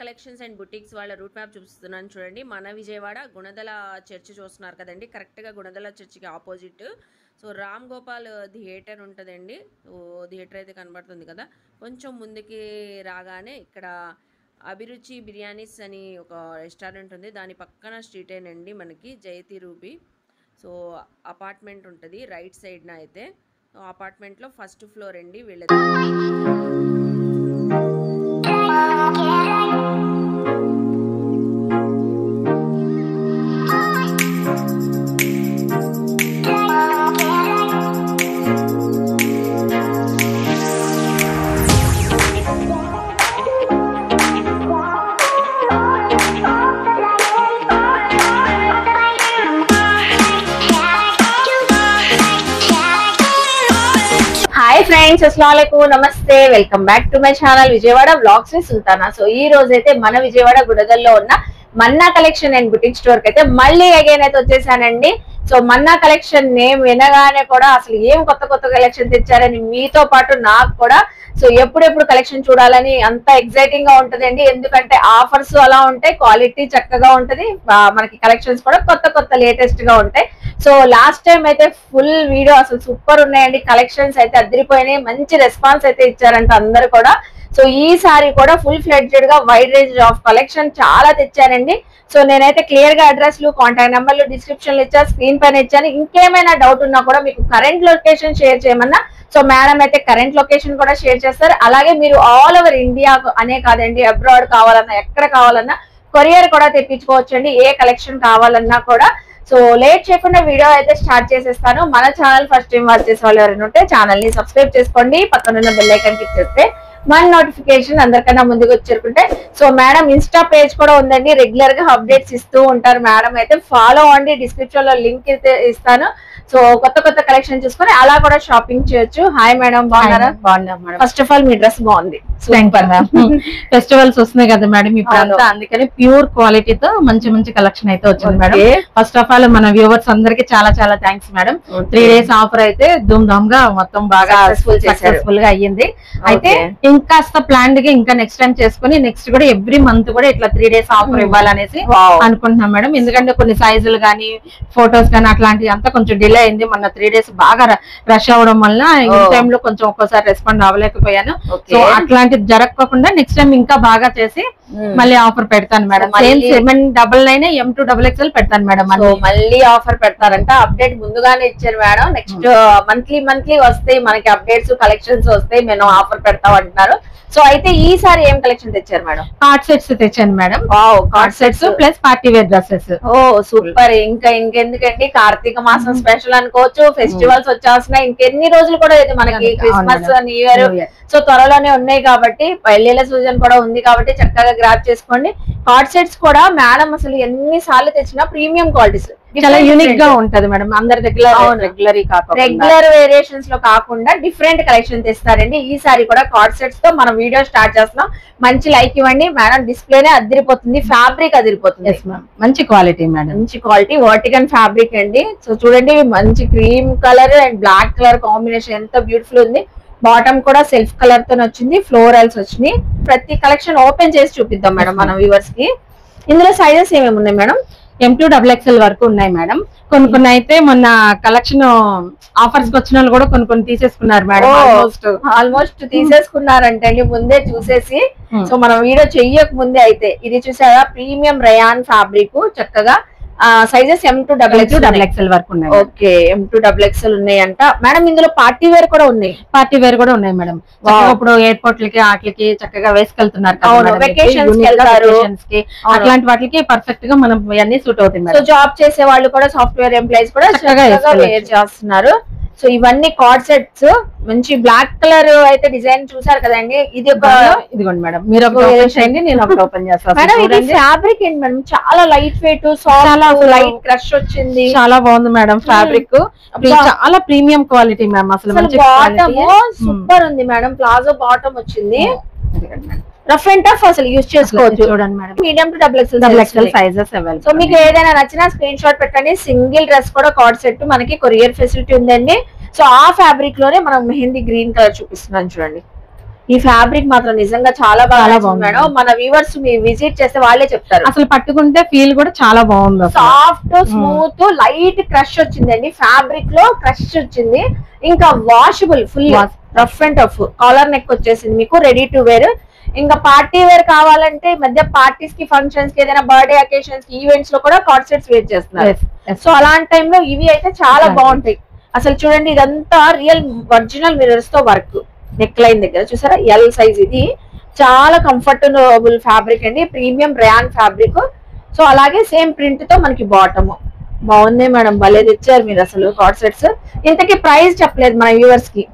Collections and boutiques వాళ్ళ route map చూపిస్తున్నాను చూడండి. మన విజయవాడ గుణదల చర్చ్ చూస్తున్నారు కదండి, కరెక్ట్గా గుణదల చర్చికి opposite. So Ram Gopal theatre ఉంటుందండి. సో థియేటర్ అయితే కనబడుతుంది కదా. కొంచెం ముందుకి రాగానే ఇక్కడ అభిరుచి బిర్యానీస్ అని ఒక రెస్టారెంట్ ఉంది. దాని పక్కన స్ట్రీటేనండి మనకి జయతి రూబీ. సో అపార్ట్మెంట్ ఉంటుంది రైట్ సైడ్న. అయితే అపార్ట్మెంట్లో ఫస్ట్ ఫ్లోర్ అండి వీళ్ళది. హాయ్ ఫ్రెండ్స్, అస్సలాముఅలైకుం, నమస్తే, welcome back to my channel Vijayawada vlogs with Sultana. So ఈ రోజు అయితే మన విజయవాడ గుడదల్లో ఉన్న మన్నా కలెక్షన్ అండ్ బుటిక్ స్టోర్ కి అయితే మళ్ళీ అగైన్ అయితే వచ్చేసానండి. సో మన్నా కలెక్షన్ నేమ్ వినగానే కూడా అసలు ఏం కొత్త కొత్త కలెక్షన్ తెచ్చారని మీతో పాటు నాకు కూడా సో ఎప్పుడెప్పుడు కలెక్షన్ చూడాలని అంత ఎక్సైటింగ్ గా ఉంటదండి. ఎందుకంటే ఆఫర్స్ అలా ఉంటాయి, క్వాలిటీ చక్కగా ఉంటది, మనకి కలెక్షన్స్ కూడా కొత్త కొత్త లేటెస్ట్ గా ఉంటాయి. సో లాస్ట్ టైం అయితే ఫుల్ వీడియో అసలు సూపర్ ఉన్నాయండి. కలెక్షన్స్ అయితే అదిరిపోయినాయి, మంచి రెస్పాన్స్ అయితే ఇచ్చారంట అందరు కూడా. సో ఈసారి కూడా ఫుల్ ఫ్లెడ్జెడ్ గా వైడ్ రేంజ్ ఆఫ్ కలెక్షన్ చాలా తెచ్చానండి. సో నేనైతే క్లియర్ గా అడ్రస్లు, కాంటాక్ట్ నెంబర్లు డిస్క్రిప్షన్ లో ఇచ్చాను, స్క్రీన్ పైన ఇచ్చాను. ఇంకేమైనా డౌట్ ఉన్నా కూడా మీకు కరెంట్ లొకేషన్ షేర్ చేయమన్నా సో మేడం అయితే కరెంట్ లొకేషన్ కూడా షేర్ చేస్తారు. అలాగే మీరు ఆల్ ఓవర్ ఇండియా అనే కాదండి, అబ్రాడ్ కావాలన్నా ఎక్కడ కావాలన్నా కొరియర్ కూడా తెప్పించుకోవచ్చండి, ఏ కలెక్షన్ కావాలన్నా కూడా. సో లేట్ చేయకుండా వీడియో అయితే స్టార్ట్ చేసేస్తాను. మన ఛానల్ ఫస్ట్ టైం వాచ్ చేసే వాళ్ళు ఎవరైనా ఉంటే ఛానల్ ని సబ్స్క్రైబ్ చేసుకోండి, పక్కనున్న బెల్ ఐకాన్ క్లిక్ చేస్తే మన నోటిఫికేషన్ అందరికన్నా ముందుకు వచ్చేరుకుంటే. సో మేడం ఇన్స్టా పేజ్ కూడా ఉందండి, రెగ్యులర్ గా అప్డేట్స్ ఇస్తూ ఉంటారు మేడం. అయితే ఫాలో అవ్వండి, డిస్క్రిప్షన్ లో లింక్ అయితే ఇస్తాను. సో కొత్త కొత్త కలెక్షన్ చూసుకొని అలా కూడా షాపింగ్ చేయొచ్చు. హాయ్ మేడం, బాగున్నారా? బాగున్నా madam. First of all me dress బాగుంది, ఫెస్టివల్స్ వస్తున్నాయి కదా మేడం ఇప్పుడు, అందుకని ప్యూర్ క్వాలిటీతో మంచి మంచి కలెక్షన్ అయితే వచ్చింది మేడం. ఫస్ట్ ఆఫ్ ఆల్ మన వ్యూవర్స్ అందరికి చాలా చాలా థ్యాంక్స్ మేడం. 3 days ఆఫర్ అయితే ధూమ్ ధామ్ గా మొత్తం బాగా సక్సెస్ఫుల్ గా అయ్యింది. అయితే ఇంకా ప్లాన్డ్ గా ఇంకా నెక్స్ట్ టైం చేసుకుని నెక్స్ట్ కూడా ఎవ్రీ మంత్ కూడా ఇట్లా 3 days ఆఫర్ ఇవ్వాలనేసి అనుకుంటున్నాం మేడం. ఎందుకంటే కొన్ని సైజులు గానీ ఫొటోస్ గానీ అట్లాంటివి అంతా కొంచెం డిలే అయింది. మొన్న 3 days బాగా రష్ అవడం వల్ల ఈ టైమ్ లో కొంచెం ఒక్కోసారి రెస్పాండ్ అవ్వలేకపోయాను. సో అట్లాంటిది జరగకుండా నెక్స్ట్ టైం ఇంకా బాగా చేసి మళ్ళీ ఆఫర్ పెడతాను మేడం. 799 M2XXL పెడతాను మేడం. మళ్ళీ ఆఫర్ పెడతారంట, అప్డేట్ ముందుగానే ఇచ్చారు మేడం. నెక్స్ట్ మంత్లీ వస్తాయి మనకి అప్డేట్స్, కలెక్షన్స్ వస్తాయి, మేము ఆఫర్ పెడతాం అంటున్నారు. సో అయితే ఈసారి ఏం కలెక్షన్ తెచ్చారు మేడం? కార్డ్ సెట్స్ తెచ్చాను madam. Card sets plus party wear dresses. Oh super. ఇంకెందుకండి, కార్తీక మాసం స్పెషల్ అనుకోవచ్చు, ఫెస్టివల్స్ వచ్చేస్తున్నాయి. ఇంకెన్ని రోజులు కూడా ఇది మనకి క్రిస్మస్, న్యూ ఇయర్ సో త్వరలోనే ఉన్నాయి కాబట్టి, పెళ్లిళ్ళ సీజన్ కూడా ఉంది కాబట్టి చక్కగా గ్రాప్ చేసుకోండి. కార్డ్ సెట్స్ కూడా మేడం అసలు ఎన్ని సార్లు తెచ్చినా ప్రీమియం క్వాలిటీస్, చాలా యూనిక్ గా ఉంటది మేడం. అందరి దగ్గర రెగ్యులర్ వేరియేషన్స్ లో కాకుండా డిఫరెంట్ కలెక్షన్ తెస్తారండి. ఈసారి కూడా కార్డ్ సెట్స్ తో మనం వీడియో స్టార్ట్ చేస్తున్నాం. మంచి లైక్ ఇవ్వండి మేడం, డిస్ప్లేనే అదిరిపోతుంది, ఫ్యాబ్రిక్ అదిరిపోతుంది, మంచి క్వాలిటీ మేడం, మంచి క్వాలిటీ వర్టికన్ ఫ్యాబ్రిక్ అండి. సో చూడండి, మంచి cream colour and black colour combination ఎంత బ్యూటిఫుల్ ఉంది. బాటమ్ కూడా సెల్ఫ్ కలర్ తో వచ్చింది, ఫ్లోరల్స్ వచ్చినాయి. ప్రతి కలెక్షన్ ఓపెన్ చేసి చూపిద్దాం మేడం మన వ్యూవర్స్ కి. ఇందులో సైజెస్ ఏమేమి ఉన్నాయి మేడం? M2XXL వరకు ఉన్నాయి మేడం. కొన్ని అయితే మొన్న కలెక్షన్ ఆఫర్స్ కి వచ్చిన వాళ్ళు కూడా కొన్ని తీసేసుకున్నారు మేడం. ఆల్మోస్ట్ తీసేసుకున్నారంటే ముందే చూసేసి. సో మనం వీడియో చెయ్యక ముందే అయితే ఇది చూసారా, ప్రీమియం రయాన్ ఫ్యాబ్రిక్, చక్కగా సైజెస్ M2XXL వరకు ఉన్నాయి. ఓకే, M2XXL ఉన్నాయంట మేడం. ఇందులో పార్టీ వేర్ కూడా ఉన్నాయి. పార్టీ వేర్ కూడా ఉన్నాయి మేడం. ఇప్పుడు ఎయిర్పోర్ట్ లకి వాటికి చక్కగా వేసుకెళ్తున్నారు, వెకేషన్స్ కి, అట్లాంటి వాటికి పర్ఫెక్ట్ గా మనం అన్ని సూట్ అవుతుంది. సో జాబ్ చేసే వాళ్ళు కూడా, సాఫ్ట్వేర్ ఎంప్లాయీస్ కూడా చక్కగా వేర్ చేస్తున్నారు. సో ఇవన్నీ కార్డ్ సెట్స్, మంచి బ్లాక్ కలర్ అయితే డిజైన్ చూసారు కదండి. ఇది ఒక ఇదిగోండి మేడం, మీరు ఒక ఓపెన్ చేయండి, నేను ఒకటి ఓపెన్ చేస్తాను మేడం. ఇది ఫ్యాబ్రిక్ ఏంటి మేడం? చాలా light weight, soft, light crush వచ్చింది, చాలా బాగుంది మేడం. ఫ్యాబ్రిక్ చాలా ప్రీమియం క్వాలిటీ మ్యామ్. అసలు బాటమ్ సూపర్ ఉంది మేడం, ప్లాజో బాటమ్ వచ్చింది. రఫ్ అండ్ టఫ్ అసలు యూజ్ చేసుకోవచ్చు. చూడండి madam, medium to XXL sizes available. So మీకు ఏదైనా నచ్చినా స్క్రీన్ షాట్ పెట్టండి. సింగిల్ డ్రెస్ కూడా కార్డ్ సెట్ మనకి కొరియర్ ఫెసిలిటీ ఉందండి. సో ఆ ఫ్యాబ్రిక్ లోనే మనం మెహందీ గ్రీన్ కలర్ చూపిస్తున్నాను చూడండి. ఈ ఫ్యాబ్రిక్ మాత్రం నిజంగా చాలా బాగా బాగుంది మేడం. మన వ్యూవర్స్ మీ విజిట్ చేస్తే వాళ్ళే చెప్తారు, అసలు పట్టుకుంటే ఫీల్ కూడా చాలా బాగుంది. సాఫ్ట్ స్మూత్ లైట్ క్రష్ వచ్చిందండి, ఫ్యాబ్రిక్ లో క్రష్ వచ్చింది. ఇంకా washable, full rough and tough, collar neck వచ్చేసింది మీకు, రెడీ టు వేర్. ఇంకా పార్టీ వేర్ కావాలంటే మధ్య పార్టీస్ కి, ఫంక్షన్స్ కి, ఏదైనా బర్త్డే అకేషన్స్ కి, ఈవెంట్స్ లో కూడా కార్డ్ సెట్స్ వేర్ చేస్తున్నారు. సో అలాంటి టైంలో ఇవి అయితే చాలా బాగుంటాయి. అసలు చూడండి, ఇదంతా రియల్ ఒరిజినల్ మిర్రర్స్ తో వర్క్. నెక్ లైన్ దగ్గర చూసారా ఎల్ సైజ్, ఇది చాలా కంఫర్టబుల్ ఫ్యాబ్రిక్ అండి, ప్రీమియం ర్యాన్ ఫ్యాబ్రిక్. సో అలాగే సేమ్ ప్రింట్ తో మనకి బాటమ్ బాగుంది మేడం, భలే తెచ్చారు మీరు అసలు కార్డ్ సెట్స్. ఇంతకీ ప్రైస్ చెప్పలేదు మన వ్యూవర్స్ కి.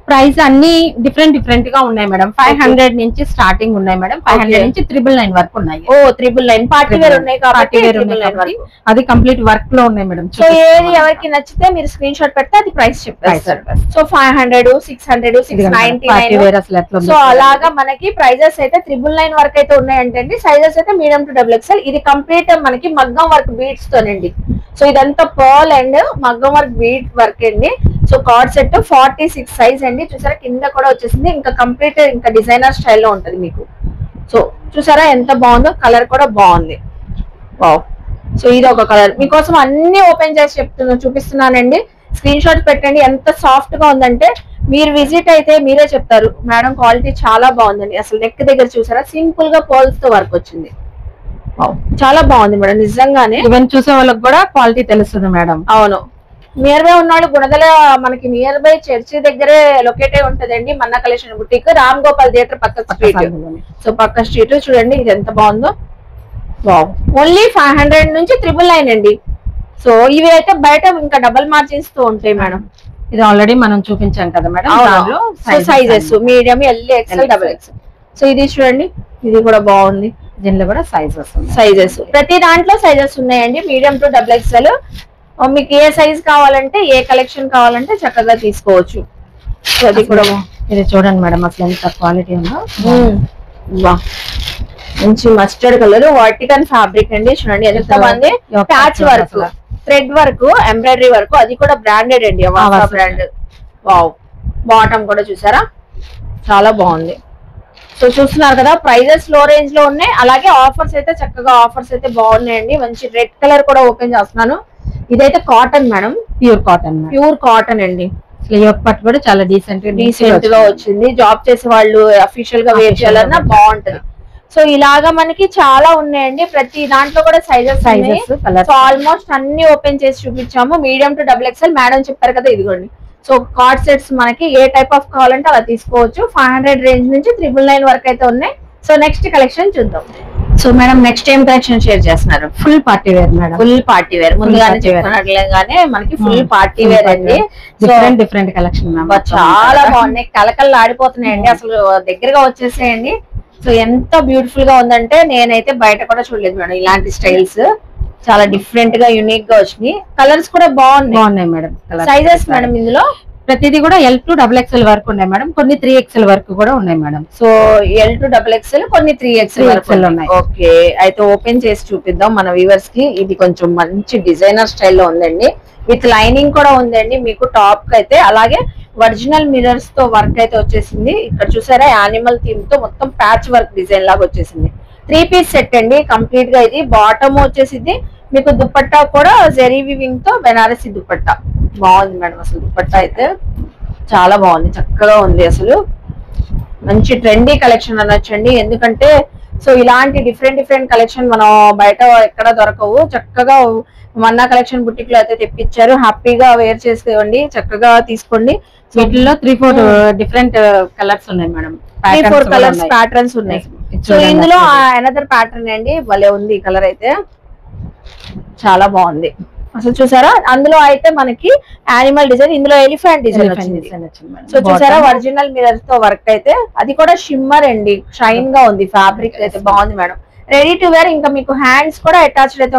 ప్రైస్ అన్ని డిఫరెంట్ డిఫరెంట్ గా ఉన్నాయి మేడం. 500 నుంచి స్టార్టింగ్ ఉన్నాయి మేడం, 500 నుంచి 999 వరకు ఉన్నాయి. ఓ 999 పార్టీ వేర్ ఉన్నాయి కాబట్టి అది కంప్లీట్ వర్క్ లో ఉన్నాయి మేడం. సో ఏది ఎవరికి నచ్చితే మీరు స్క్రీన్ షాట్ పెడితే అది ప్రైస్ చెప్పేస్తారు. సో 500, 600, 699. సో అలాగా మనకి ప్రైజెస్ అయితే 999 వరకు అయితే ఉన్నాయంటే, సైజెస్ అయితే మీడియం టు డబుల్ ఎక్స్ఎల్. ఇది కంప్లీట్ మనకి మగ్గం వర్క్ బీడ్స్ తోనండి. సో ఇదంతా పర్ల్ అండ్ మగ్గం వర్క్ బీడ్ వర్క్ అండి. సో కార్డ్ సెట్ 46 సైజ్ అండి. చూసారా కింద కూడా వచ్చేసింది, ఇంకా కంప్లీట్ ఇంకా డిజైనర్ స్టైల్లో ఉంటది మీకు. సో చూసారా ఎంత బాగుందో, కలర్ కూడా బాగుంది. వావ్. సో ఇది ఒక కలర్ మీకోసం అన్ని ఓపెన్ చేసి చూపిస్తున్నానండి. స్క్రీన్ షాట్ పెట్టండి. ఎంత సాఫ్ట్ గా ఉందంటే మీరు విజిట్ అయితే మీరే చెప్తారు మేడం క్వాలిటీ చాలా బాగుందండి. అసలు నెక్ దగ్గర చూసారా సింపుల్ గా పర్ల్స్ తో వర్క్ వచ్చింది. చాలా బాగుంది మేడం నిజంగానే. ఈవెన్ చూసే వాళ్ళకి కూడా క్వాలిటీ తెలుస్తుంది మేడం. అవును, నియర్ బై ఉన్నాడు గుణదల, మనకి నియర్ బై చర్చి దగ్గరే లొకేట్ అయి ఉంటదండి Manna collection boutique, Ram Gopal theatre పక్క స్ట్రీట్. సో పక్క స్ట్రీట్ చూడండి ఇది ఎంత బాగుందో. ఓన్లీ 500 నుంచి 999 అండి. సో ఇవి అయితే బయట ఇంకా డబల్ మార్జిన్స్ తో ఉంటాయి మేడం. ఇది ఆల్రెడీ మనం చూపించాం కదా madam. Sizes medium, L, XL, double XL. So ఇది చూడండి, ఇది కూడా బాగుంది. దీనిలో కూడా సైజెస్ ప్రతి దాంట్లో సైజెస్ ఉన్నాయండి, మీడియం టు డబుల్ ఎక్స్ఎల్. మీకు ఏ సైజ్ కావాలంటే, ఏ కలెక్షన్ కావాలంటే చక్కగా తీసుకోవచ్చు. అది కూడా ఇది చూడండి మేడం అసలు ఎంత క్వాలిటీ ఉందో. మంచి మస్టర్డ్ కలర్ వర్టికల్ ఫ్యాబ్రిక్ అండి. చూడండి ఎంత మంది patch work, thread work, embroidery work, అది కూడా బ్రాండెడ్ అండి, బ్రాండ్. వావ్. బాటమ్ కూడా చూసారా చాలా బాగుంది. సో చూస్తున్నారు కదా ప్రైజెస్ లో రేంజ్ లో ఉన్నాయి. అలాగే ఆఫర్స్ అయితే చక్కగా ఆఫర్స్ అయితే బాగున్నాయండి. మంచి రెడ్ కలర్ కూడా ఓపెన్ చేస్తున్నాను. ఇదైతే కాటన్ మేడం, ప్యూర్ కాటన్ అండి. పట్టు కూడా చాలా డీసెంట్ గా వచ్చింది. జాబ్ చేసే వాళ్ళు అఫీషియల్ గా వేర్ చేయాలన్నా బాగుంటది. సో ఇలాగా మనకి చాలా ఉన్నాయండి, ప్రతి దాంట్లో కూడా సైజెస్ సో ఆల్మోస్ట్ అన్ని ఓపెన్ చేసి చూపించాము. Medium to double XL madam చెప్పారు కదా, ఇదిగోండి. సో కార్డ్ సెట్స్ మనకి ఏ టైప్ ఆఫ్ కావాలంటే అలా తీసుకోవచ్చు. 500 రేంజ్ నుంచి 999 వరకు అయితే ఉన్నాయి. సో నెక్స్ట్ కలెక్షన్ చూద్దాం. సో మేడం నెక్స్ట్ ఏం కలెక్షన్ షేర్ చేస్తున్నారు? Full party wear madam. Full party wear ముందుగానే చెప్పుకున్నట్లుగానే మనకి ఫుల్ పార్టీ వేర్ అండి. డిఫరెంట్ కలెక్షన్ చాలా బాగున్నాయి, కలకల్లా ఆడిపోతున్నాయండి. అసలు దగ్గరగా వచ్చేసేయండి. సో ఎంత బ్యూటిఫుల్ గా ఉందంటే నేనైతే బయట కూడా చూడలేదు మేడం ఇలాంటి స్టైల్స్. చాలా డిఫరెంట్ గా యూనిక్ గా వచ్చినాయి. కలర్స్ కూడా బాగున్నాయి మేడం. సైజెస్ మేడం ఇందులో ప్రతిదీ కూడా L to XXL వరకు ఉన్నాయి మేడం, కొన్ని 3XL వరకు కూడా ఉన్నాయి madam. So L to XXL, కొన్ని 3XL వరకు ఉన్నాయి. ఓకే, అయితే ఓపెన్ చేసి చూపిద్దాం మన వ్యూవర్స్ కి. ఇది కొంచెం మంచి డిజైనర్ స్టైల్లో ఉందండి, విత్ లైనింగ్ కూడా ఉందండి మీకు టాప్ కి అయితే. అలాగే ఒరిజినల్ మిరర్స్ తో వర్క్ అయితే వచ్చేసింది. ఇక్కడ చూసారా యానిమల్ థీమ్ తో మొత్తం ప్యాచ్ వర్క్ డిజైన్ లాగా వచ్చేసింది. 3 పీస్ సెట్ అండి కంప్లీట్ గా. ఇది బాటమ్ వచ్చేసింది మీకు, దుపట్టా కూడా జెరీ వీవింగ్ తో బెనారసి దుపట్టా. బాగుంది మేడం అసలు దుపట్టా అయితే చాలా బాగుంది, చక్కగా ఉంది. అసలు మంచి ట్రెండీ కలెక్షన్ అనొచ్చండి. ఎందుకంటే సో ఇలాంటి డిఫరెంట్ కలెక్షన్ మనం బయట ఎక్కడ దొరకవు. చక్కగా మన్నా కలెక్షన్ బుటిక్ లో అయితే తెప్పించారు. హ్యాపీగా వేర్ చేసుకోండి, చక్కగా తీసుకోండి. వీటిలో 3-4 డిఫరెంట్ కలర్స్ ఉన్నాయి మేడం. 3-4 కలర్స్ ప్యాటర్న్స్ ఉన్నాయి. సో ఇందులో అనదర్ ప్యాటర్న్ అండి, భలే ఉంది ఈ కలర్ అయితే, చాలా బాగుంది. అసలు చూసారా అందులో అయితే మనకి యానిమల్ డిజైన్, ఇందులో ఎలిఫెంట్ డిజైన్ వచ్చింది. సో చూసారా ఒరిజినల్ మిరర్స్ తో వర్క్ అయితే, అది కూడా షిమ్మర్ అండి, షైన్ గా ఉంది. ఫ్యాబ్రిక్ అయితే బాగుంది మేడం. Ready to wear. ఇంకా మీకు హ్యాండ్స్ కూడా అటాచ్డ్ అయితే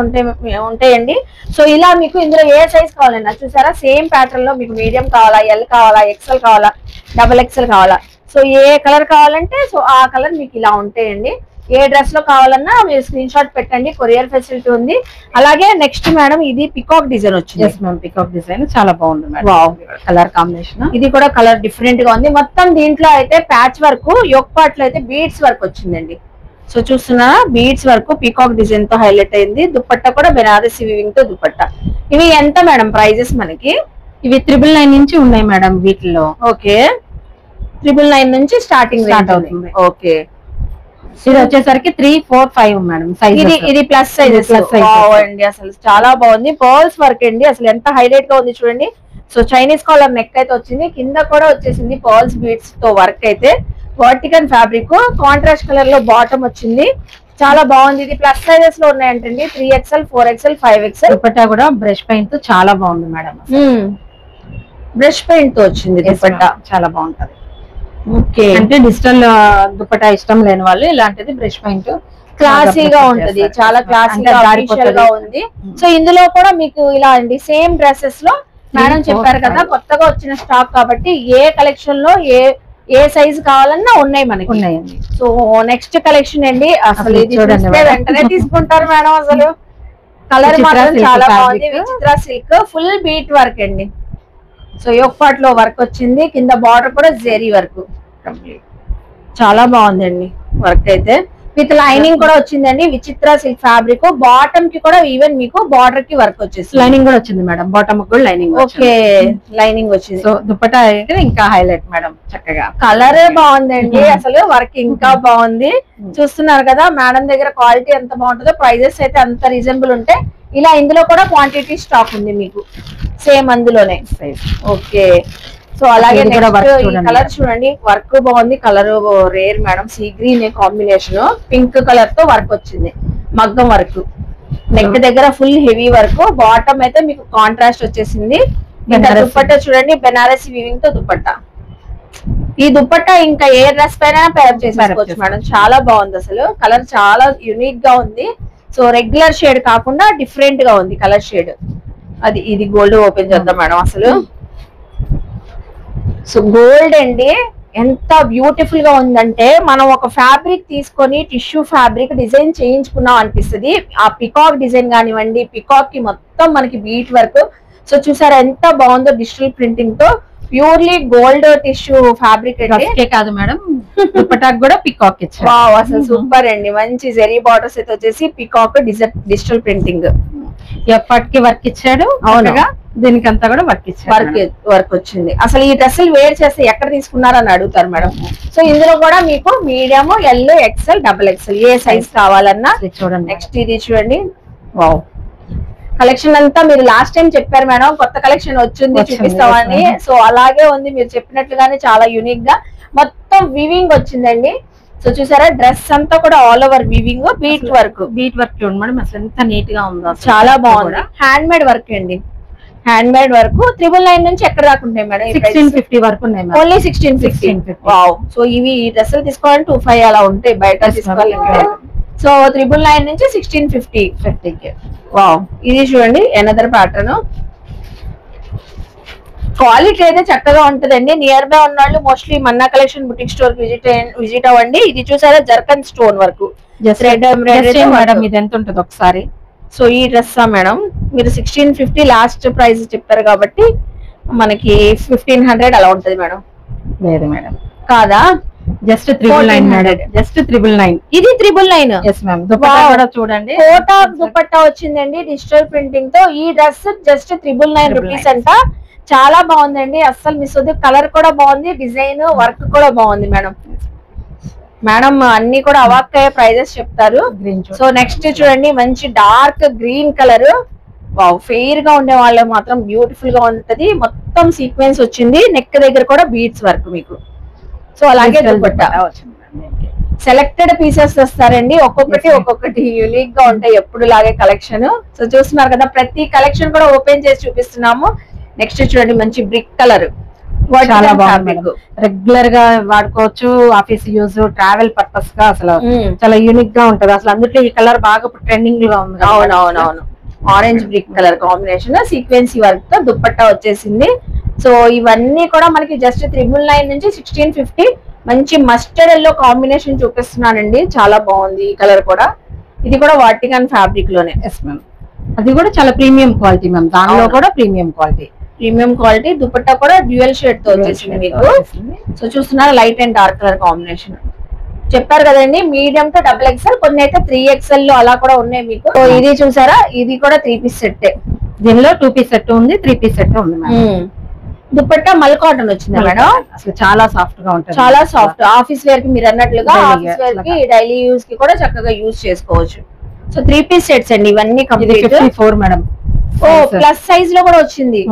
ఉంటాయండి. సో ఇలా మీకు ఇందులో ఏ సైజ్ కావాలన్నా చూసారా సేమ్ ప్యాటర్న్ లో మీకు మీడియం కావాలా, ఎల్ కావాలా, ఎక్స్ఎల్ కావాలా, డబుల్ ఎక్స్ఎల్ కావాలా, సో ఏ కలర్ కావాలంటే సో ఆ కలర్ మీకు ఇలా ఉంటాయండి. ఏ డ్రెస్ లో కావాలన్నా మీరు స్క్రీన్ షాట్ పెట్టండి, కొరియర్ ఫెసిలిటీ ఉంది. అలాగే నెక్స్ట్ మేడం ఇది పికాక్ డిజైన్ వచ్చింది. పికాక్ డిజైన్ చాలా బాగుంది మేడం, కలర్ కాంబినేషన్. ఇది కూడా కలర్ డిఫరెంట్ గా ఉంది. మొత్తం దీంట్లో అయితే ప్యాచ్ వర్క్, యోక్ పార్ట్ లో అయితే బీడ్స్ వర్క్ వచ్చిందండి. సో చూస్తున్నారా, బీడ్స్ వర్క్ పికాక్ డిజైన్ తో హైలైట్ అయింది. దుపట్టా కూడా బెనారసి వీవింగ్ తో దుపట్టా. ఇవి ఎంత మేడం ప్రైజెస్ మనకి? ఇవి 999 నుంచి ఉన్నాయి మేడం వీటిలో. ఓకే, 999 నుంచి స్టార్టింగ్ అవుతుంది. ఓకే, ఇది వచ్చేసరికి 3, 4, 5 మేడం సైజ్. ఇది ప్లస్ సైజ్ అండి. అసలు చాలా బాగుంది, పర్ల్స్ వర్క్ అండి. అసలు ఎంత హైలైట్ గా ఉంది చూడండి. సో చైనీస్ కాలర్ నెక్ అయితే వచ్చింది, కింద కూడా వచ్చేసింది పర్ల్స్ బీడ్స్ తో వర్క్ అయితే. వర్టికన్ ఫ్యాబ్రిక్, కాంట్రాస్ట్ కలర్ లో బాటమ్ వచ్చింది, చాలా బాగుంది. ఇది ప్లస్ సైజెస్ లో ఉన్నాయంటండి, 3XL, 4XL, 5XL. దుపట్టా కూడా బ్రష్ పెయింట్ తో చాలా బాగుంది మేడం. బ్రష్ పెయింట్ తో వచ్చింది దుపట్టా, చాలా బాగుంటది. ఓకే, అంటే డిజిటల్ దుపట్టా ఇష్టం లేని వాళ్ళు ఇలాంటిది బ్రష్ పెయింట్ క్లాసీగా ఉంటది, చాలా క్లాసీగా ఉంది. సో ఇందులో కూడా మీకు ఇలా అండి సేమ్ డ్రెస్సెస్ లో మేడం చెప్పారు కదా, కొత్తగా వచ్చిన స్టాక్ కాబట్టి ఏ కలెక్షన్ లో ఏ సైజ్ కావాలన్నా ఉన్నాయి మనకి, ఉన్నాయండి. సో నెక్స్ట్ కలెక్షన్ అండి, అసలు ఇది చూస్తే వెంటనే తీసుకుంటారు మేడం. అసలు కలర్ మాత్రం చాలా బాగుంది. విచిత్ర సిల్క్ ఫుల్ బీట్ వర్క్ అండి. సో యోక్ పార్ట్ లో వర్క్ వచ్చింది, కింద బార్డర్ కూడా జెరీ వర్క్, చాలా బాగుందండి వర్క్ అయితే. విత్ లైనింగ్ కూడా వచ్చిందండి. విచిత్ర సిల్క్ ఫ్యాబ్రిక్, బాటమ్ కి కూడా ఈవెన్ మీకు బార్డర్ కి వర్క్ వచ్చేసి లైనింగ్ కూడా వచ్చింది మేడం, బాటమ్ కూడా లైనింగ్. ఓకే, లైనింగ్ వచ్చింది. సో దుపట్టా అయితే ఇంకా హైలైట్ మేడం, చక్కగా కలరే బాగుందండి. అసలు వర్క్ ఇంకా బాగుంది. చూస్తున్నారు కదా మేడం దగ్గర క్వాలిటీ ఎంత బాగుంటుందో, ప్రైజెస్ అయితే అంత రీజనబుల్ ఉంటాయి. ఇలా ఇందులో కూడా క్వాంటిటీ స్టాక్ ఉంది మీకు సేమ్ అందులోనే. ఓకే, సో అలాగే కలర్ చూడండి, వర్క్ బాగుంది. Colour rare madam, sea green combination, pink colour తో వర్క్ వచ్చింది, మగ్గం వర్క్. నెక్ దగ్గర ఫుల్ హెవీ వర్క్, బాటమ్ అయితే మీకు కాంట్రాస్ట్ వచ్చేసింది. దుపట్టా చూడండి, బెనారసి వీవింగ్ తో దుపట్టా. ఈ దుపట్టా ఇంకా ఏ డ్రెస్ పైన పేర్ చేసుకోవచ్చు మేడం, చాలా బాగుంది. అసలు కలర్ చాలా యూనిక్ గా ఉంది. సో రెగ్యులర్ షేడ్ కాకుండా డిఫరెంట్ గా ఉంది కలర్ షేడ్. ఇది గోల్డ్ ఓపెన్ చేద్దాం మేడం. అసలు సో గోల్డ్ అండి, ఎంత బ్యూటిఫుల్ గా ఉందంటే మనం ఒక ఫ్యాబ్రిక్ తీసుకొని టిష్యూ ఫ్యాబ్రిక్ డిజైన్ చేయించుకున్నాం అనిపిస్తుంది. ఆ పికాక్ డిజైన్ కానివ్వండి, పికాక్ కి మొత్తం మనకి బీట్ వర్క్. సో చూసారా ఎంత బాగుందో, డిజిటల్ ప్రింటింగ్ తో ప్యూర్లీ గోల్డ్ టిష్యూ ఫ్యాబ్రిక్ అండి కాదు మేడం, దుపట్టాకి కూడా పికాక్ ఇచ్చారు. వావ్, అసలు సూపర్ అండి. మంచి జెరీ బార్డర్స్ అయితే వచ్చేసి పికాక్ డిజిటల్ ప్రింటింగ్, ఎప్పటికి వర్క్ ఇచ్చాడు. అవునుగా దీనికంతా కూడా వర్క్ ఇచ్చాడు, వర్క్ వచ్చింది. అసలు ఈ డ్రెస్సులు వేర్ చేస్తే ఎక్కడ తీసుకున్నారని అడుగుతారు మేడం. సో ఇందులో కూడా మీకు మీడియం, ఎల్, ఎక్స్ఎల్, XXL ఏ సైజ్ కావాలన్నా చూడండి. నెక్స్ట్ ఇది చూడండి, వావ్ కలెక్షన్ అంతా మీరు లాస్ట్ టైం చెప్పారు మేడం, కొత్త కలెక్షన్ వచ్చింది చూపిస్తామని. సో అలాగే ఉంది, మీరు చెప్పినట్లుగానే చాలా యూనిక్ గా మొత్తం వీవింగ్ వచ్చిందండి. సో చూసారా డ్రెస్ అంతా కూడా all over weaving, bead work చూడండి మేడం, అసలు ఎంత నీట్ గా ఉందో, చాలా బాగుంది. హ్యాండ్ మేడ్ వర్క్ అండి, హ్యాండ్ మేడ్ వర్క్. 999 నుంచి ఎక్కడ దాకా ఉంటాయి మేడం? 1650 వరకు ఉన్నాయి, ఓన్లీ 1650. వావ్, సో ఇవి ఈ డ్రెస్సులు తీసుకోవాలంటే 25 అలా ఉంటాయి బయట తీసుకోవాలంటే. సో 999 నుంచి 1650. వావ్, ఇది చూడండి ఎనదర్ ప్యాటర్న్. క్వాలిటీ అయితే చక్కగా ఉంటదండి. నియర్ బై ఉన్నాళ్ళు mostly Manna collection boutique store కి విజిట్ అవ్వండి. ఇది చూసారా జర్కన్ స్టోన్ వర్క్, మేడం ఇది ఎంత ఉంటుంది ఒకసారి. సో ఈ డ్రెస్ మేడం మీరు 1650 లాస్ట్ ప్రైస్ చెప్పారు కాబట్టి మనకి 1500 అలా ఉంటది మేడం. లేదు మేడం, కాదా, జస్ట్ 999 మేడం, జస్ట్ 999. ఇది 999. yes ma'am. దుపట్టా కూడా చూడండి, కోటా దుపట్టా వచ్చిందండి డిజిటల్ ప్రింటింగ్ తో. ఈ డ్రెస్ జస్ట్ 999 రూపీస్ అంట. చాలా బాగుందండి, అస్సలు మిస్ అవుతుంది. కలర్ కూడా బాగుంది, డిజైన్ వర్క్ కూడా బాగుంది మేడం. మేడం అన్ని కూడా అవాక్కయ్యే ప్రైజెస్ చెప్తారు. సో నెక్స్ట్ చూడండి, మంచి డార్క్ గ్రీన్ కలర్. ఫెయిర్ గా ఉండే వాళ్ళు మాత్రం బ్యూటిఫుల్ గా ఉంటది. మొత్తం సీక్వెన్స్ వచ్చింది, నెక్ దగ్గర కూడా బీడ్స్ వర్క్ మీకు. సో అలాగే దుపట్టా సెలెక్టెడ్ పీసెస్ వస్తారండి, ఒక్కొక్కటి యూనిక్ గా ఉంటాయి ఎప్పుడు లాగే కలెక్షన్. సో చూస్తున్నారు కదా, ప్రతి కలెక్షన్ కూడా ఓపెన్ చేసి చూపిస్తున్నాము. నెక్స్ట్ చూడండి, మంచి బ్రిక్ కలర్, చాలా బాగుంది. రెగ్యులర్ గా వాడుకోవచ్చు, ఆఫీస్ యూజ్, ట్రావెల్ పర్పస్ గా అసలు చాలా యూనిక్ గా ఉంటది. అసలు అందులో ఈ కలర్ బాగా ట్రెండింగ్ గా ఉంది. అవునవునవును, orange brick colour combination, sequence work తో దుపట్టా వచ్చేసింది. సో ఇవన్నీ కూడా మనకి జస్ట్ 999 నుంచి 1650 మంచి మస్టర్డ్ ఎల్లో కాంబినేషన్ చూపిస్తున్నానండి, చాలా బాగుంది ఈ కలర్ కూడా. ఇది కూడా వాటికన్ ఫ్యాబ్రిక్ లోనే. ఎస్ మ్యామ్, అది కూడా చాలా ప్రీమియం క్వాలిటీ మ్యామ్, దానిలో కూడా ప్రీమియం క్వాలిటీ. దుపట్టా కూడా డ్యూయల్ షేడ్ తో వచ్చేసింది మీకు. సో చూస్తున్నారా, light and dark colour combination. చెప్పారు కదండి మీడియం టు XXL, కొన్ని అయితే 3XL లో అలా కూడా ఉన్నాయి మీకు. సో ఇది చూసారా, ఇది కూడా 3 పీస్ సెట్. దీనిలో 2 పీస్ సెట్ ఉంది, 3 పీస్ సెట్ ఉంది మేడం. దుపట్టా మల్ కాటన్ వచ్చింది మేడం, అసలు చాలా సాఫ్ట్ గా ఉంటుంది, చాలా సాఫ్ట్. ఆఫీస్ వేర్ కి మీరు అన్నట్లుగా ఆఫీస్ వేర్ కి డైలీ యూస్ కి కూడా చక్కగా యూజ్ చేసుకోవచ్చు. సో 3 పీస్ సెట్స్ అండి ఇవన్నీ కంప్లీట్. 54 మేడం. ఓ ప్లస్ సైజ్ లో కూడా వచ్చింది.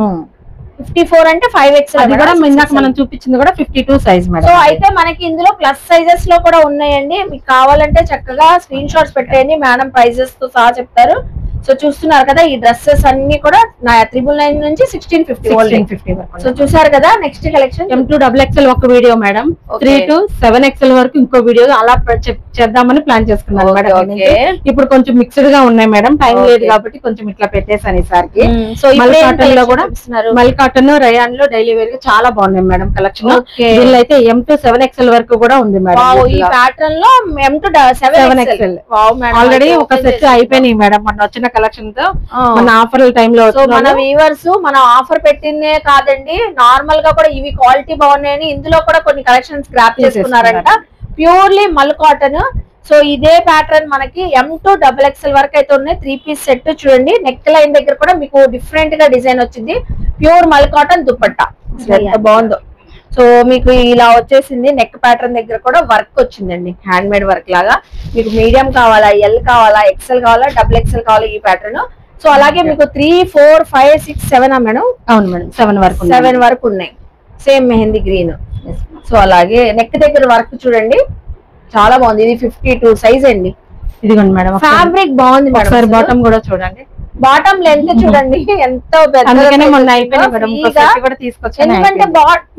54 అంటే 5XL. అది కూడా ఇందాక మనం చూపించింది కూడా 52 సైజ్ మేడం. సో అయితే మనకి ఇందులో ప్లస్ సైజెస్ లో కూడా ఉన్నాయండి, మీకు కావాలంటే చక్కగా స్క్రీన్ షాట్స్ పెట్టండి, మేడం ప్రైజెస్ తో సహా చెప్తారు. సో చూస్తున్నారు కదా, ఈ డ్రెస్సెస్ అన్ని కూడా 999 నుంచి 1650 వరకు. సో చూసారు కదా, నెక్స్ట్ కలెక్షన్ M2XXL ఒక వీడియో మేడం, 3 to 7XL వరకు ఇంకో వీడియో అలా చేద్దామని ప్లాన్ చేసుకున్నాను మేడం. ఇప్పుడు కొంచెం మిక్స్డ్ గా ఉన్నాయి మేడం, టైం లేదు కాబట్టి కొంచెం ఇట్లా పెట్టేసాను ఈసారికి. సో మల్ కాటన్ లో కూడా, మల్ కాటన్ రయాన్ లో డైలీ వేర్ గా చాలా బాగున్నాయి మేడం కలెక్షన్. దీనిలో అయితే M to 7XL వరకు కూడా ఉంది మేడం. ఈ ప్యాటర్న్ లో M to 7XL ఆల్రెడీ ఒక సెట్ అయిపోయినాయి మేడం మన వచ్చిన కలెక్షన్ తో, మన ఆఫర్ టైమ్ లో. సో మన వ్యూవర్స్ మన ఆఫర్ పెట్టిందే కాదండి, నార్మల్ గా కూడా ఇవి క్వాలిటీ బాగున్నాయని ఇందులో కూడా కొన్ని కలెక్షన్స్ స్క్రాప్ చేసుకున్నారంట, ప్యూర్లీ మల్ కాటన్. సో ఇదే ప్యాటర్న్ మనకి M to XXL వరకు అయితే ఉన్నాయి. 3 పీస్ సెట్ చూడండి, నెక్ లైన్ దగ్గర కూడా మీకు డిఫరెంట్ గా డిజైన్ వచ్చింది, ప్యూర్ మల్ కాటన్ దుపట్టా. ఎంత బాగుందో. సో మీకు ఇలా వచ్చేసింది, నెక్ ప్యాటర్న్ దగ్గర కూడా వర్క్ వచ్చిందండి, హ్యాండ్ మేడ్ వర్క్ లాగా. మీకు మీడియం కావాలా, L కావాలా, XL కావాలా, XXL కావాలా ఈ ప్యాటర్న్. సో అలాగే మీకు 3, 4, 5, 6, 7 మేడం. అవును మేడం, 7 వరకు ఉన్నాయి. Same mehndi green. సో అలాగే నెక్ దగ్గర వర్క్ చూడండి, చాలా బాగుంది. ఇది 52 సైజ్ అండి. ఇదిగోండి మేడం, ఫ్యాబ్రిక్ బాగుంది మేడం. బాటమ్ కూడా చూడండి, బాటమ్ లెంత్ చూడండి ఎంతో ఎందుకంటే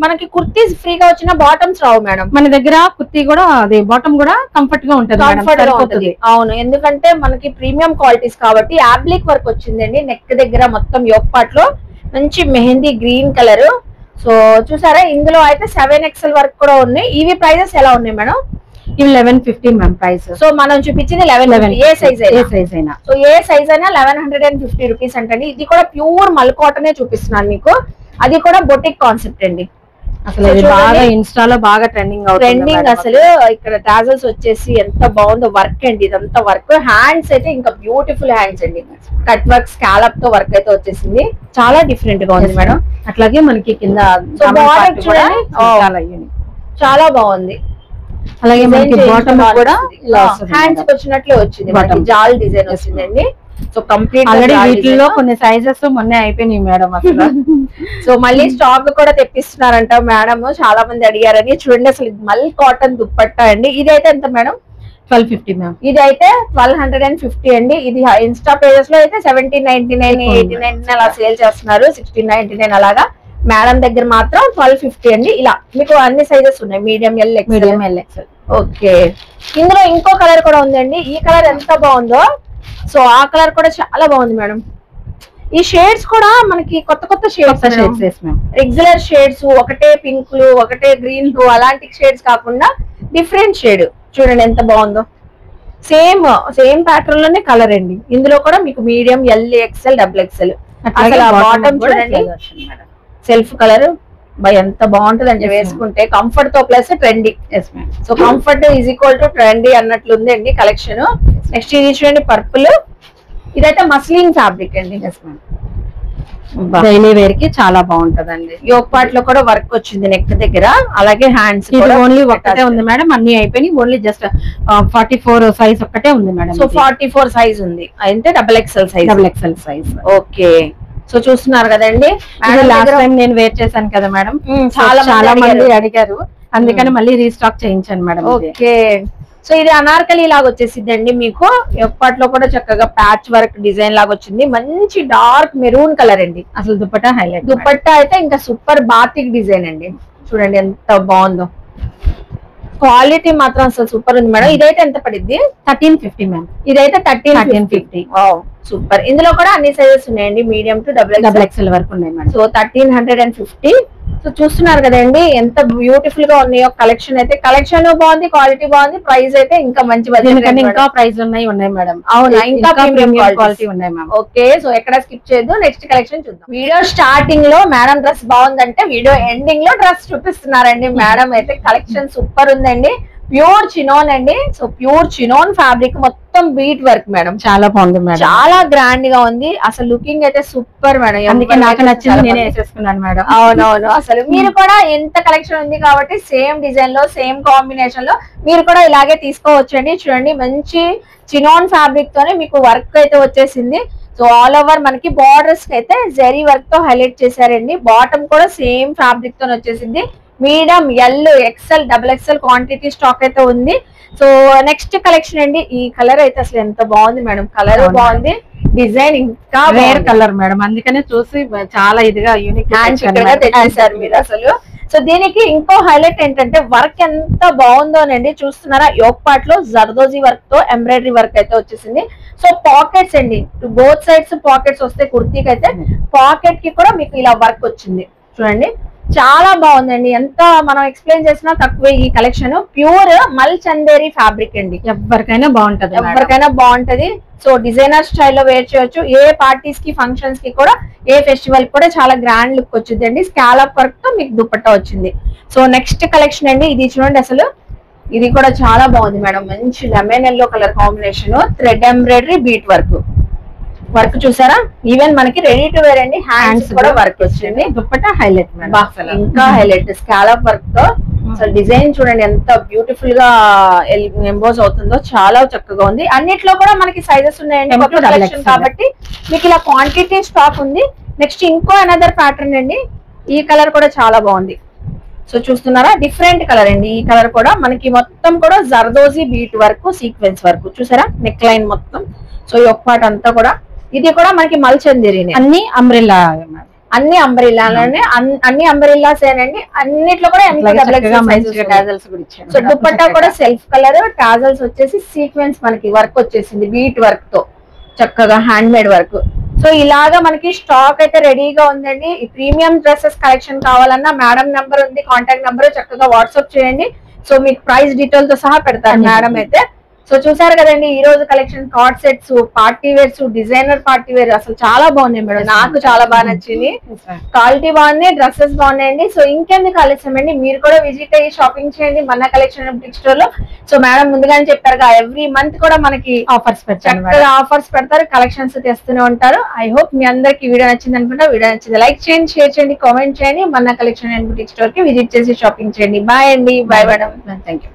మనకి కుర్తీస్ ఫ్రీగా వచ్చిన బాటమ్స్ రావు మేడం మన దగ్గర. కుర్తీ కూడా అది బాటమ్ కూడా కంఫర్ట్ గా ఉంటుంది. అవును, ఎందుకంటే మనకి ప్రీమియం క్వాలిటీస్ కాబట్టి. యాబ్లిక్ వర్క్ వచ్చిందండి నెక్ దగ్గర మొత్తం యోక్ పార్ట్ లో, మంచి మెహందీ గ్రీన్ కలర్. సో చూసారా, ఇందులో అయితే 7XL వరకు కూడా ఉన్నాయి. ఇవి ప్రైజెస్ ఎలా ఉన్నాయి మేడం? ఇవి 1150 మ్యామ్ ప్రైస్. సో మనం చూపించింది 11. ఏ సైజ్ అయినా సో ఏ సైజ్ అయినా 1150 రూపీస్ అంటండి. ఇది కూడా ప్యూర్ మల్ కాటనే చూపిస్తున్నాను మీకు, అది కూడా బొటిక్ కాన్సెప్ట్ అండి. అసలు బాగా ఇన్స్టాలో బాగా ట్రెండింగ్. అసలు ఇక్కడ టాజల్స్ వచ్చేసి ఎంత బాగుందో వర్క్ అండి, ఇదంతా వర్క్. హ్యాండ్స్ అయితే ఇంకా బ్యూటిఫుల్ హ్యాండ్స్ అండి, కట్ వర్క్ స్కాలప్ తో వర్క్ అయితే వచ్చేసింది, చాలా డిఫరెంట్ గా ఉంది మేడం. అట్లాగే మనకి కింద చాలా బాగుంది. అలాగే మనకి బాటమ్ కూడా హ్యాండ్స్ వచ్చినట్లే వచ్చింది, జాల్ డిజైన్ వచ్చిందండి. సో కంప్లీట్ ఆల్రెడీ వీటిలో కొన్ని సైజెస్ మొన్నే అయిపోయినాయి మేడం అసలు. సో మళ్ళీ స్టాక్ కూడా తెప్పిస్తున్నారంట మేడం, చాలా మంది అడిగారని. చూడండి అసలు మల్ కాటన్ దుప్పట్టా అండి. ఇదైతే ఎంత మేడం? 1250 మ్యామ్. ఇది అయితే 1250 అండి. ఇది ఇన్స్టా పేజెస్ లో అయితే 1799, 1899 అలా సేల్ చేస్తున్నారు, 1699 అలాగా. మేడం దగ్గర మాత్రం 1250 అండి. ఇలా మీకు అన్ని సైజెస్ ఉన్నాయి, మీడియం, L, XL. ఓకే, ఇందులో ఇంకో కలర్ కూడా ఉందండి. ఈ కలర్ ఎంత బాగుందో. సో ఆ కలర్ కూడా చాలా బాగుంది మేడం. ఈ షేడ్స్ కూడా మనకి కొత్త కొత్త షేడ్స్, రెగ్యులర్ షేడ్స్, ఒకటే పింక్లు, ఒకటే గ్రీన్లు, అలాంటి షేడ్స్ కాకుండా డిఫరెంట్ షేడ్. చూడండి ఎంత బాగుందో. సేమ్ ప్యాటర్న్ లోనే కలర్ అండి. ఇందులో కూడా మీకు మీడియం, L, XL, XXL. అసలు బాటమ్ చూడండి, సెల్ఫ్ కలర్ ఎంత బాగుంటుంది అంటే వేసుకుంటే కంఫర్ట్ తో plus trendy. So comfort is equal to trendy అన్నట్లుంది అండి కలెక్షన్. నెక్స్ట్ ఇది చూడండి పర్పుల్, ఇదైతే మస్లిన్ ఫ్యాబ్రిక్ అండి. డైలీ వేర్ కి చాలా బాగుంటదండి. యోక్ పార్ట్ లో కూడా వర్క్ వచ్చింది నెక్ దగ్గర, అలాగే హ్యాండ్స్ ఓన్లీ ఒక్కటే ఉంది మేడం, అన్ని అయిపోయి ఓన్లీ జస్ట్ 44 సైజ్ ఒక్కటే ఉంది మేడం. సో 44 సైజ్ ఉంది, అయితే XXL సైజ్. ఓకే, సో చూస్తున్నారు కదండి. లాస్ట్ టైం నేను వేర్ చేశాను కదా మేడం, చాలా మంది అడిగారు, అందుకని మళ్ళీ రీస్టాక్ చేయించాను మేడం. ఓకే, సో ఇది అనార్కలి లాగా వచ్చేసిందండి మీకు. ఎప్పట్లో కూడా చక్కగా ప్యాచ్ వర్క్ డిజైన్ లాగా వచ్చింది, మంచి డార్క్ మెరూన్ కలర్ అండి. అసలు దుపట్టా హైలైట్. దుపట్టా అయితే ఇంకా సూపర్ బాతిక్ డిజైన్ అండి, చూడండి ఎంత బాగుందో. క్వాలిటీ మాత్రం అసలు సూపర్ ఉంది మేడం. ఇదైతే ఎంత పడింది? 1350 మ్యామ్. ఇదైతే 1350. సూపర్. ఇందులో కూడా అన్ని సైజెస్ ఉన్నాయండి, మీడియం టు డబుల్ ఎక్స్ఎల్ వరకు ఉన్నాయి మేడం. సో 1350. సో చూస్తున్నారు కదండి ఎంత బ్యూటిఫుల్ గా ఉన్నాయో కలెక్షన్ అయితే. కలెక్షన్ బాగుంది, క్వాలిటీ బాగుంది, ప్రైస్ అయితే ఇంకా మంచి దీనికన్నా ఇంకా ప్రైస్ ఉన్నాయి మేడం. అవునా, ఇంకా ప్రీమియం క్వాలిటీ ఉన్నాయి మ్యామ్. ఓకే, సో ఎక్కడ స్కిప్ చేయొద్దు, నెక్స్ట్ కలెక్షన్ చూద్దాం. వీడియో స్టార్టింగ్ లో మేడం డ్రెస్ బాగుందంటే వీడియో ఎండింగ్ లో డ్రెస్ చూపిస్తున్నారండి మేడం అయితే. కలెక్షన్ సూపర్ ఉందండి, ప్యూర్ చినోన్ అండి. సో ప్యూర్ చినోన్ ఫ్యాబ్రిక్, మొత్తం బీట్ వర్క్ మేడం, చాలా బాగుంది మేడం, చాలా గ్రాండ్ గా ఉంది. అసలు లుకింగ్ అయితే సూపర్ మేడం, అందుకే నాకు నచ్చింది, నేనే వేసేసుకున్నాను మేడం. అవునవును, అసలు మీరు కూడా ఎంత కలెక్షన్ ఉంది కాబట్టి సేమ్ డిజైన్ లో సేమ్ కాంబినేషన్ లో మీరు కూడా ఇలాగే తీసుకోవచ్చండి. చూడండి మంచి చినోన్ ఫ్యాబ్రిక్ తోనే మీకు వర్క్ అయితే వచ్చేసింది. సో ఆల్ ఓవర్ మనకి బార్డర్స్ కి అయితే జరీ వర్క్ తో హైలైట్ చేశారండి. బాటమ్ కూడా సేమ్ ఫ్యాబ్రిక్ తో వచ్చేసింది. Medium, L, XL, double XL quantity stock అయితే ఉంది. సో నెక్స్ట్ కలెక్షన్ అండి, ఈ కలర్ అయితే అసలు ఎంత బాగుంది మేడం, కలర్ బాగుంది, డిజైన్ ఇంకా రేర్ కలర్ మేడం, అందుకనే చూసి చాలా ఇదిగా యూనిక్ గా తెచ్చేసారు మీరు అసలు. సో దీనికి ఇంకో హైలైట్ ఏంటంటే వర్క్ ఎంత బాగుందోనండి, చూస్తున్నారా? యోక్ పార్ట్ లో జర్దోజీ వర్క్ తో ఎంబ్రాయిడరీ వర్క్ అయితే వచ్చేసింది. సో పాకెట్స్ అండి, బోత్ సైడ్స్ పాకెట్స్ వస్తాయి. కుర్తీకి అయితే పాకెట్ కి కూడా మీకు ఇలా వర్క్ వచ్చింది. చూడండి చాలా బాగుందండి, ఎంత మనం ఎక్స్ప్లెయిన్ చేసినా తక్కువే. ఈ కలెక్షన్ ప్యూర్ మల్ చందేరి ఫ్యాబ్రిక్ అండి, ఎవరికైనా బాగుంటది, ఎవరికైనా బాగుంటది. సో డిజైనర్ స్టైల్లో వేర్ చేయొచ్చు, ఏ పార్టీస్ కి ఫంక్షన్స్ కి కూడా, ఏ ఫెస్టివల్ కూడా చాలా గ్రాండ్ లుక్ వచ్చింది అండి. స్కాలప్ వర్క్ తో మీకు దుపట్టా వచ్చింది. సో నెక్స్ట్ కలెక్షన్ అండి, ఇది చూడండి అసలు, ఇది కూడా చాలా బాగుంది మేడం, మంచి lemon yellow colour combination, thread embroidery bead work చూసారా? ఈవెన్ మనకి రెడీ టు వేర్ అండి, హ్యాండ్స్ కూడా వర్క్ వచ్చింది. దుపట్టా హైలైట్ మేడం, ఇంకా హైలైట్ స్కాలప్ వర్క్ తో. అసలు డిజైన్ చూడండి ఎంత బ్యూటిఫుల్ గా ఎంబోజ్ అవుతుందో, చాలా చక్కగా ఉంది. అన్నిట్లో కూడా మనకి సైజెస్ ఉన్నాయండి కలెక్షన్ కాబట్టి మీకు ఇలా క్వాంటిటీ స్టాక్ ఉంది. నెక్స్ట్ ఇంకో అనదర్ ప్యాటర్న్ అండి, ఈ కలర్ కూడా చాలా బాగుంది. సో చూస్తున్నారా, డిఫరెంట్ కలర్ అండి. ఈ కలర్ కూడా మనకి మొత్తం కూడా zardozi bead work, sequence work చూసారా, నెక్ లైన్ మొత్తం. సో ఈ ఒక్క పార్ట్ అంతా కూడా, ఇది కూడా మనకి మల్చందేరినే, అన్ని అంబ్రెల్లా, అన్ని అంబ్రెల్లాలోనే, అన్ని అంబ్రెల్లాస్ ఏనండి. అన్నిట్లో కూడా సో దుపట్టా కూడా సెల్ఫ్ కలర్, టాజల్స్ వచ్చేసి సీక్వెన్స్ మనకి వర్క్ వచ్చేసింది బీట్ వర్క్ తో, చక్కగా హ్యాండ్ మేడ్ వర్క్. సో ఇలాగా మనకి స్టాక్ అయితే రెడీగా ఉందండి. ఈ ప్రీమియం డ్రెస్సెస్ కలెక్షన్ కావాలన్నా మేడం నంబర్ ఉంది, కాంటాక్ట్ నంబర్, చక్కగా వాట్సాప్ చేయండి. సో మీకు ప్రైస్ డీటెయిల్ తో సహా పెడతారు మేడం అయితే. సో చూసారు కదండి ఈ రోజు collection, card sets, party wears, designer party wear, అసలు చాలా బాగున్నాయి మేడం, నాకు చాలా బాగా నచ్చింది. క్వాలిటీ బాగుంది, డ్రెస్సెస్ బాగున్నాయండి. సో ఇంకెందుకు ఆలస్యం అండి, మీరు కూడా విజిట్ అయ్యి షాపింగ్ చేయండి మన కలెక్షన్ బుక్ స్టోర్ లో. సో మేడం ముందుగానే చెప్పారుగా, ఎవ్రీ మంత్ కూడా మనకి ఆఫర్స్ పెడతారు, కలెక్షన్స్ తెస్తూనే ఉంటారు. ఐ హోప్ మీ అందరికి వీడియో నచ్చింది అనుకుంటా. వీడియో నచ్చింది లైక్ చేయండి, షేర్ చేయండి, కామెంట్ చేయండి, మన కలెక్షన్ అండ్ బుటిక్ స్టోర్ కి విజిట్ చేసి షాపింగ్ చేయండి. బాయ్ అండి, బాయ్ మేడం, థ్యాంక్ యూ.